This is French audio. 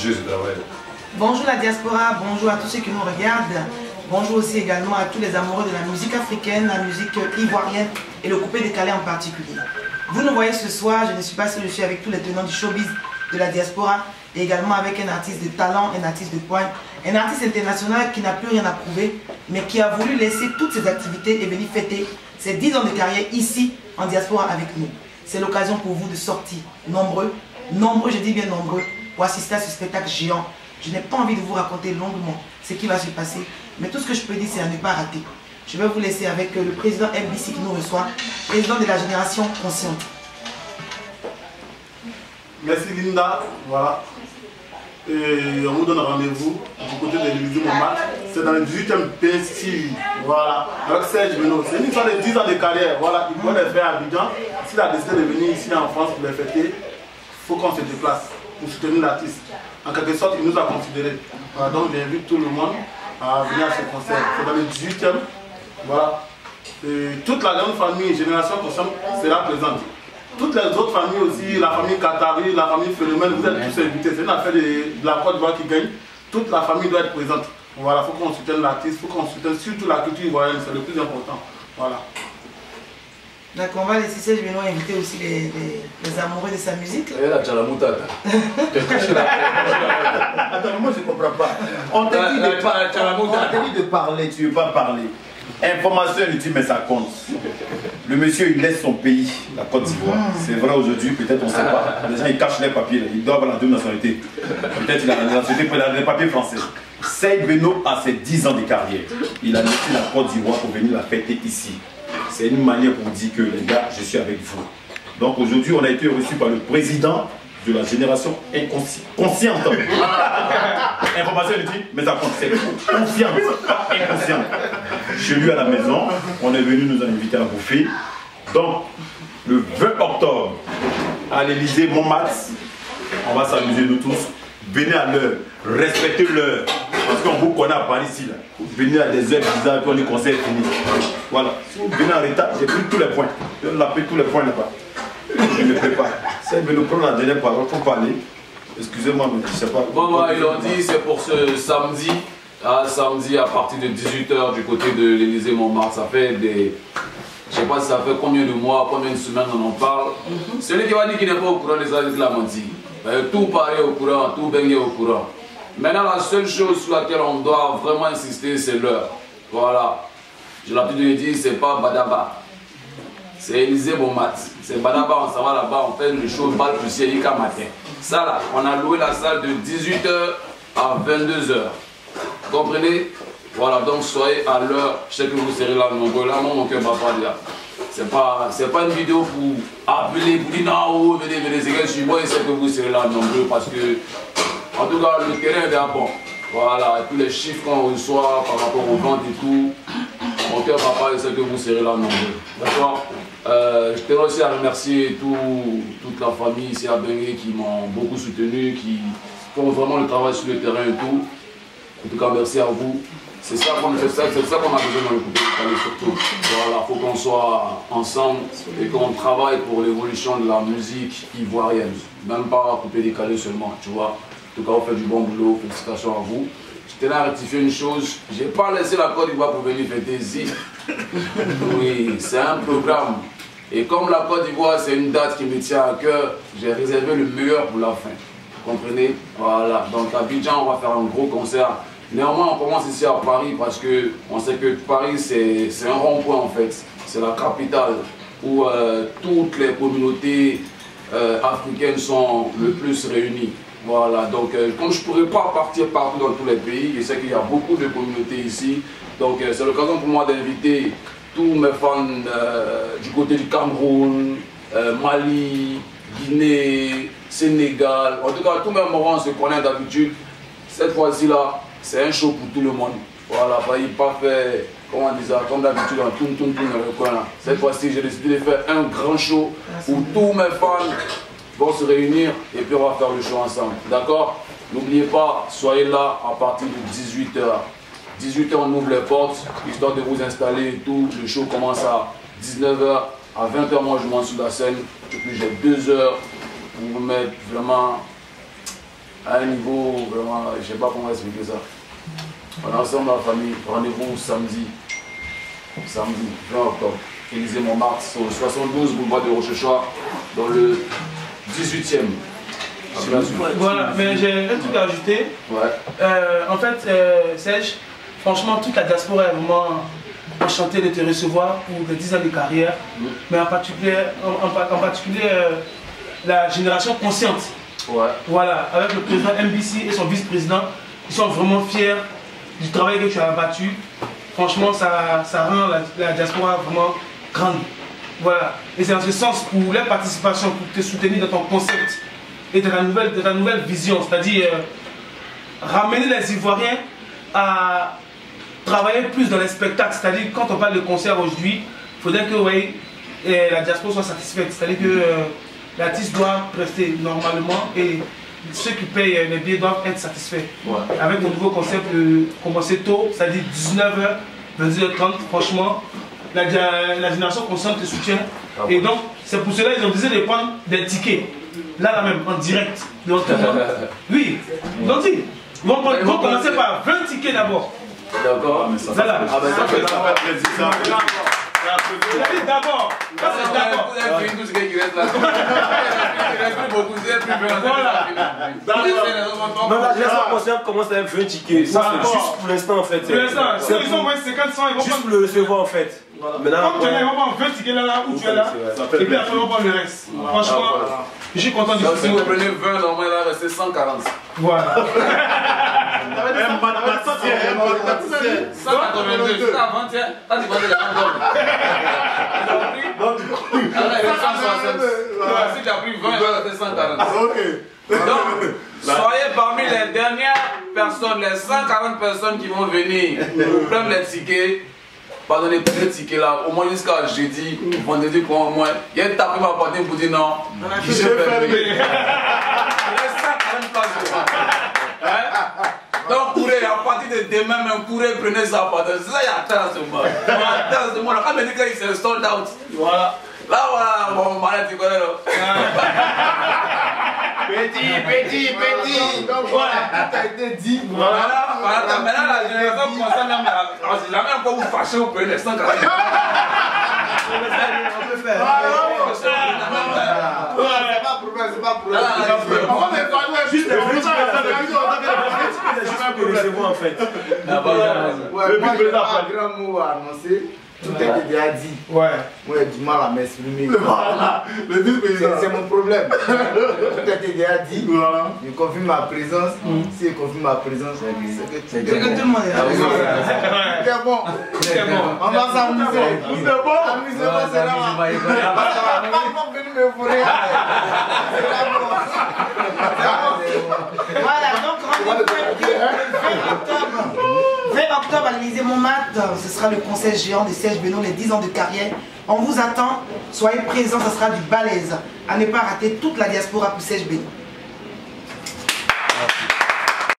prestigieux ce travail. Bonjour la diaspora, bonjour à tous ceux qui nous regardent. Bonjour aussi également à tous les amoureux de la musique africaine, la musique ivoirienne et le coupé-décalé en particulier. Vous nous voyez ce soir, je ne suis pas seul, je suis avec tous les tenants du showbiz de la diaspora et également avec un artiste de talent, un artiste de pointe, un artiste international qui n'a plus rien à prouver, mais qui a voulu laisser toutes ses activités et venir fêter ses 10 ans de carrière ici en diaspora avec nous. C'est l'occasion pour vous de sortir nombreux, je dis bien nombreux, pour assister à ce spectacle géant. Je n'ai pas envie de vous raconter longuement ce qui va se passer, mais tout ce que je peux dire, c'est à ne pas rater. Je vais vous laisser avec le président MBC qui nous reçoit, président de la génération consciente. Merci Linda, voilà. Et on vous donne rendez-vous du côté de l'Élysée Montmartre. C'est dans le 18e PSI, voilà, avec Serge Beno. C'est une histoire de 10 ans de carrière, voilà. Il doit les faire à Abidjan. S'il a décidé de venir ici en France pour les fêter, il faut qu'on se déplace pour soutenir l'artiste. En quelque sorte, il nous a considérés. Voilà, donc j'invite tout le monde à venir à ce concert. C'est dans le 18e, voilà. Et toute la grande famille Génération Consciente sera présente. Toutes les autres familles aussi, la famille Qatari, la famille Phénomène, vous êtes tous invités. C'est une affaire de la Côte d'Ivoire qui gagne. Toute la famille doit être présente. Voilà, il faut qu'on soutienne l'artiste, il faut qu'on soutienne surtout la culture ivoirienne, c'est le plus important. Voilà. D'accord, on va laisser Serge Beno inviter aussi les amoureux de sa musique. Et la Tchalamouta. Attends, moi je ne comprends pas. On t'a dit de parler, tu ne veux pas parler. Information inutile, mais ça compte. Le monsieur, il laisse son pays, la Côte d'Ivoire. C'est vrai aujourd'hui, peut-être on ne sait pas. Les gens, ils cachent les papiers. Ils doivent avoir la double nationalité. Peut-être il a la nationalité pour les papiers français. Serge Beno a ses 10 ans de carrière. Il a laissé la Côte d'Ivoire pour venir la fêter ici. C'est une manière pour dire que les gars, je suis avec vous. Donc aujourd'hui, on a été reçu par le président de la génération consciente. Information inutile, mais ça compte, c'est consciente, pas inconsciente. Chez lui à la maison, on est venu nous inviter à bouffer. Donc, le 20 octobre, à l'Élysée Montmartre, on va s'amuser nous tous. Venez à l'heure, respectez l'heure. Parce qu'on vous connaît à Paris ici. Là. Venez à des heures bizarres, puis on dit concert est fini. Voilà. Si vous venez en retard, j'ai pris tous les points. On a pris tous les points là-bas. Je me prépare. Ça, il veut nous prendre la dernière parole pour parler. Excusez-moi, mais je ne sais pas. Bon, bah, ils l'ont dit, c'est pour ce samedi. Samedi à partir de 18 h du côté de l'Élysée Montmartre. Ça fait des. Je ne sais pas si ça fait combien de mois, combien de semaines on en parle. Celui qui va dire qu'il n'est pas au courant des artistes l'a menti. Tout Paris est au courant, tout Bengue est au courant. Maintenant, la seule chose sur laquelle on doit vraiment insister, c'est l'heure. Voilà. J'ai l'habitude de le dire, c'est pas Badaba. C'est Élysée Montmartre. C'est Badaba, on s'en va là-bas, on fait le show balle plus Yéka matin. Ça là, on a loué la salle de 18 h à 22 h. Vous comprenez? Voilà, donc soyez à l'heure. Je sais que vous serez là nombreux. Là, mon cœur va pas dire. C'est pas une vidéo pour appeler, pour dire non, venez, c'est que je suis bon et c'est que vous serez là nombreux parce que, en tout cas, le terrain est bon. Voilà, et tous les chiffres qu'on reçoit par rapport aux ventes et tout, mon cœur va pas et c'est que vous serez là nombreux. D'accord? Je tiens aussi à remercier toute la famille ici à Bengue qui m'ont beaucoup soutenu, qui font vraiment le travail sur le terrain et tout. En tout cas, merci à vous. C'est ça qu'on fait, c'est ça qu'on a besoin dans le coupé décalé surtout. Voilà, il faut qu'on soit ensemble et qu'on travaille pour l'évolution de la musique ivoirienne. Même pas coupé décalé seulement, tu vois. En tout cas, on fait du bon boulot, félicitations à vous. Je tenais à rectifier une chose, je n'ai pas laissé la Côte d'Ivoire pour venir fêter ici. Oui, c'est un programme. Et comme la Côte d'Ivoire, c'est une date qui me tient à cœur, j'ai réservé le meilleur pour la fin. Vous comprenez? Voilà, donc à Abidjan, on va faire un gros concert. Néanmoins, on commence ici à Paris parce qu'on sait que Paris, c'est un rond-point en fait. C'est la capitale où toutes les communautés africaines sont le plus réunies. Voilà, donc comme je ne pourrais pas partir partout dans tous les pays, je sais qu'il y a beaucoup de communautés ici. Donc c'est l'occasion pour moi d'inviter tous mes fans du côté du Cameroun, Mali, Guinée, Sénégal. En tout cas, tous mes morons se connaissent d'habitude. Cette fois-ci là, c'est un show pour tout le monde. Voilà, il pas fait, comment on dit ça, comme d'habitude, on tourne dans le coin là. Cette fois-ci, j'ai décidé de faire un grand show où tous mes fans vont se réunir et puis on va faire le show ensemble. D'accord? N'oubliez pas, soyez là à partir de 18 h. 18 h, on ouvre les portes, histoire de vous installer et tout. Le show commence à 19 h. À 20 h, moi je monte sur la scène. Et puis j'ai 2 heures pour vous mettre vraiment à un niveau vraiment, je ne sais pas comment expliquer ça. On est ensemble dans la famille, rendez-vous samedi 20 octobre, Élysée Montmartre, sur 72 boulevard de Rochechouart, dans le 18e. Voilà, mais j'ai un truc à ajouter. Ouais. En fait, Serge, franchement, toute la diaspora est vraiment enchantée de te recevoir pour tes 10 ans de carrière, mais en particulier, la génération consciente. Ouais. Voilà, avec le président MBC et son vice-président, ils sont vraiment fiers du travail que tu as abattu. Franchement, ça rend la diaspora vraiment grande. Voilà, et c'est dans ce sens pour leur participation, pour te soutenir dans ton concept et de ta nouvelle vision, c'est-à-dire ramener les Ivoiriens à travailler plus dans les spectacles. C'est-à-dire quand on parle de concert aujourd'hui, il faudrait que la diaspora soit satisfaite. C'est-à-dire que l'artiste doit rester normalement et ceux qui payent les billets doivent être satisfaits. Ouais. Avec mon nouveau concept, commencer tôt, c'est-à-dire 19h, 22h30, franchement, la génération consciente te soutient. Ah ouais. Et donc, c'est pour cela qu'ils ont décidé de prendre des tickets. Là même, en direct. Donc, oui, donc ils vont commencer par 20 tickets d'abord. D'accord, mais ça fait plaisir. D'abord, ça c'est d'abord. La génération consciente commence à 20 tickets. Ça c'est juste pour l'instant en fait. Pour l'instant, ils ont 50 100, ils vont juste le recevoir en fait. Comme tu es là, ils vont prendre 20 tickets là où tu es là. Et puis après, ils vont prendre le reste. Franchement, je suis content du Si vous prenez 20, normalement, il va rester 140. Voilà. 182, jusqu'à avant-hier, quand tu vendais les condoms. Si tu as pris 20, il va rester 140. Donc, soyez parmi les dernières personnes, les 140 personnes qui vont venir pour prendre les tickets. Pardonnez tous les tickets là, au moins jusqu'à jeudi, vendredi pour au moins. Il y a un tapis ma portée pour dire non. Je suis fermé. Les 140 places devant. Donc courez, à partir de demain même, courez, prenez ça à partir. C'est ça, il y a terre à ce moment. Quand on me dit qu'il s'est sold out. Voilà. Là, voilà, bon, malade, tu connais là. Petit. Donc voilà, tout a été dit. Voilà. Maintenant, la génération commence même à. Si jamais encore vous fâchez, vous prenez les 140. On peut faire. C'est pas problème. On est pas juste en fait. Grand mot à annoncer. Tout est déjà dit. Ouais. Moi, j'ai du mal à m'exprimer. Voilà. C'est mon problème. Tout est déjà dit. Voilà. Je confirme ma présence. Si je confirme ma présence, c'est que tout le monde est là. C'est bon. On va s'amuser. C'est bon. Amusez-moi, c'est là. On va venir me fourrer. Voilà, donc rendez-vous 20 octobre à l'Élysée Montmartre. Ce sera le concert géant de Serge Benoît, les 10 ans de carrière. On vous attend, soyez présents, ce sera du balèze. À ne pas rater toute la diaspora pour Serge Benoît.